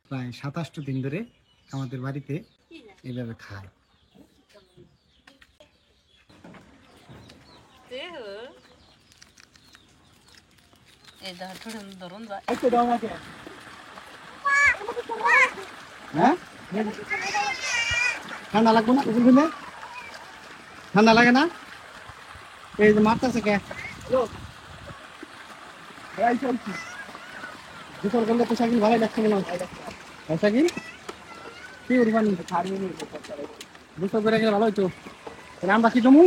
প্রায় ২৭টা দিন ধরে আমাদের বাড়িতে এইভাবে খায়। ঠান্ডা লাগবে না? ঠান্ডা লাগে না? এই যে মারতেছে কে? গোসল করলে তো শাকিল ভালোই লাগছে মনে হয়। শাকিল কি উড়বানি গোসল করে গেলে ভালো হইতো। আমরা কি জমু?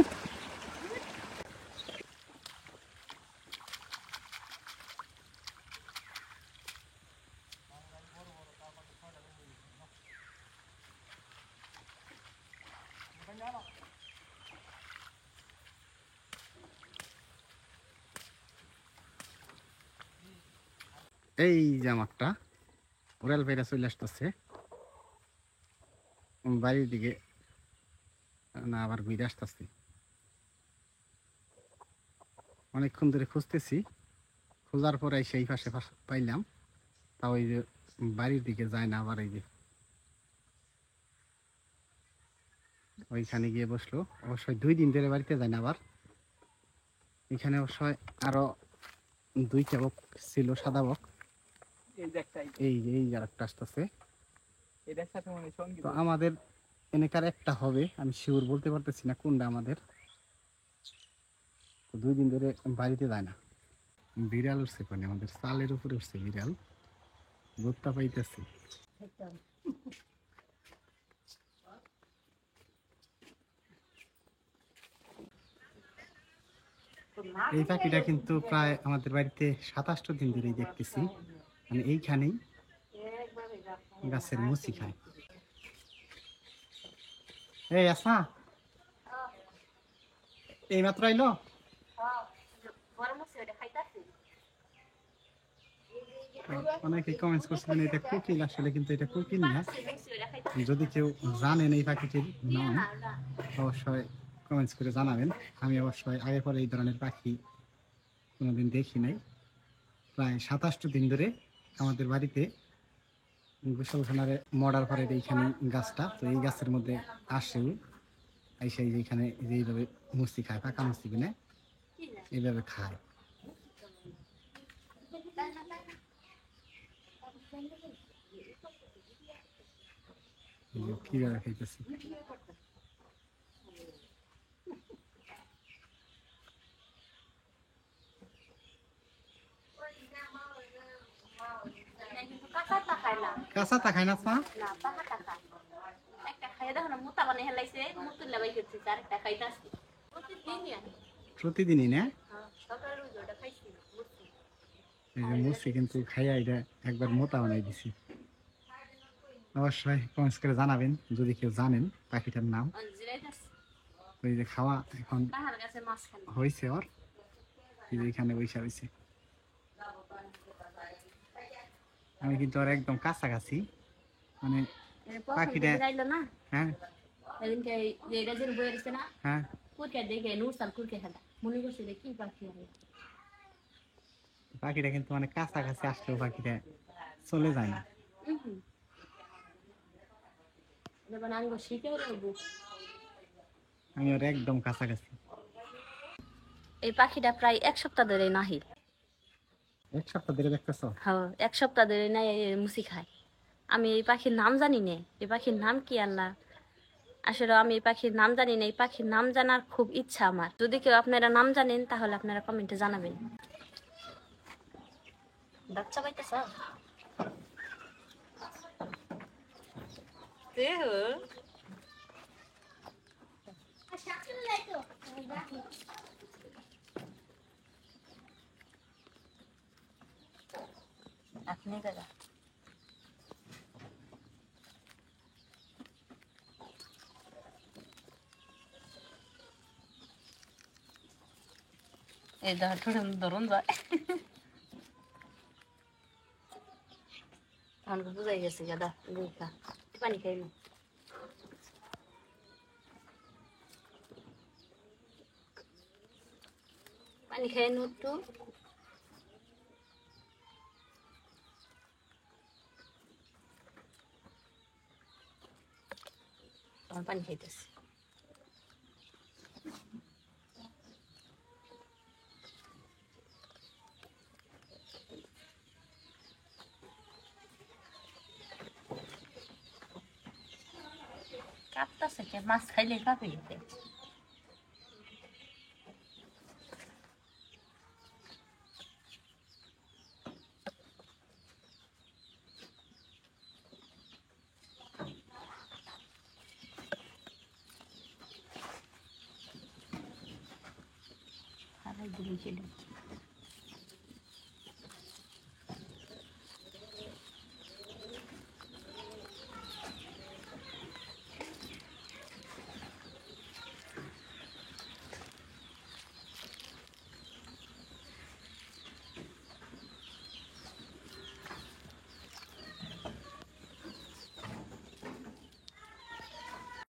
এই জামাকটা ওরাল ভাইরা চলে আসতেছে বাড়ির দিকে, না আবার ঘুরে আসতেছে। অনেকক্ষণ ধরে খুঁজতেছি, খোঁজার পরে সেই পাশে পাইলাম। তা ওই যে বাড়ির দিকে যায় না, আবার এই যে ওইখানে গিয়ে বসলো। অবশ্যই 2 দিন ধরে বাড়িতে যায় না। আবার এখানে অবশ্যই আরো 2টা বক ছিল, সাদা বক। এই যে এই আরেকটা আসতেছে। তো আমাদের এনেকার একটা হবে, আমি শিওর বলতে পারতেছি না কোনটা আমাদের। 2 দিন ধরে বাড়িতে যায় না। বিড়াল উঠছে কোনে, আমাদের চালের উপরে উঠছে বিড়াল, ভোটটা পাইতেছে। এই পাখিটা কিন্তু প্রায় আমাদের বাড়িতে 27টা দিন ধরেই দেখতেছি, মানে এইখানেই গাছের মুচি খায়। এই আসা এই মাত্র আইলো। অনেকে কমেন্টস করছিলেন এটা কোকিল, আসলে কিন্তু এটা কোকিল না। যদি কেউ জানেন এই পাখিটির নাম অবশ্যই কমেন্টস করে জানাবেন। আমি অবশ্যই আগে পরে এই ধরনের পাখি কোনোদিন দেখি নাই। প্রায় 27টা দিন ধরে আমাদের বাড়িতে গোসলখানারে মরার পরে এইখানে গাছটা, তো এই গাছের মধ্যে আসে এসে এইখানে এইভাবে মুসি খায়, পাকা মুসি কিনে এইভাবে খায়। কিভাবে খাইতেছি কাঁচা তা খায় না? প্রতিদিনই না? মুসি কিন্তু খাইয়া এটা একবার মোটা বানাই দিছি। অবশ্যই কমেন্টস করে জানাবেন যদি কেউ জানেন পাখিটার নাম। ওই যে খাওয়া এখন হয়েছে ওর, এখানে বৈশা হয়েছে। আমি কিন্তু ওর একদম কাছাকাছি, মানে পাখিটা। হ্যাঁ হ্যাঁ পাখিটা কিন্তু মানে কাছাকাছি আসলেও পাখিটা চলে যায় না। আমি ওর একদম কাছাকাছি। এই পাখিটা প্রায় 1 সপ্তাহ ধরে নাহি। 1 সপ্তাহ ধরে দেখতেছ? হ্যাঁ 1 সপ্তাহ ধরে নাই মুসি খায়। আমি এই পাখির নাম জানি না, এই পাখির নাম কি আল্লাহ, আসলে আমি এই পাখির নাম জানি না। এই পাখির নাম জানার খুব ইচ্ছা আমার। যদি কেউ আপনারা নাম জানেন তাহলে আপনারা কমেন্টে জানাবেন। বাচ্চা পাইতেছ আপনি দাদা এই ধরুন যায় আমাকে বুঝাই গেছে দাদা দেখা পানি খাই না, পানি খাই একটু। এখন পানি খাইতেছে। কাঁপতাছে কে? মাছ খাইলে কাঁপে গেছে। হারাই দিলি ছিল।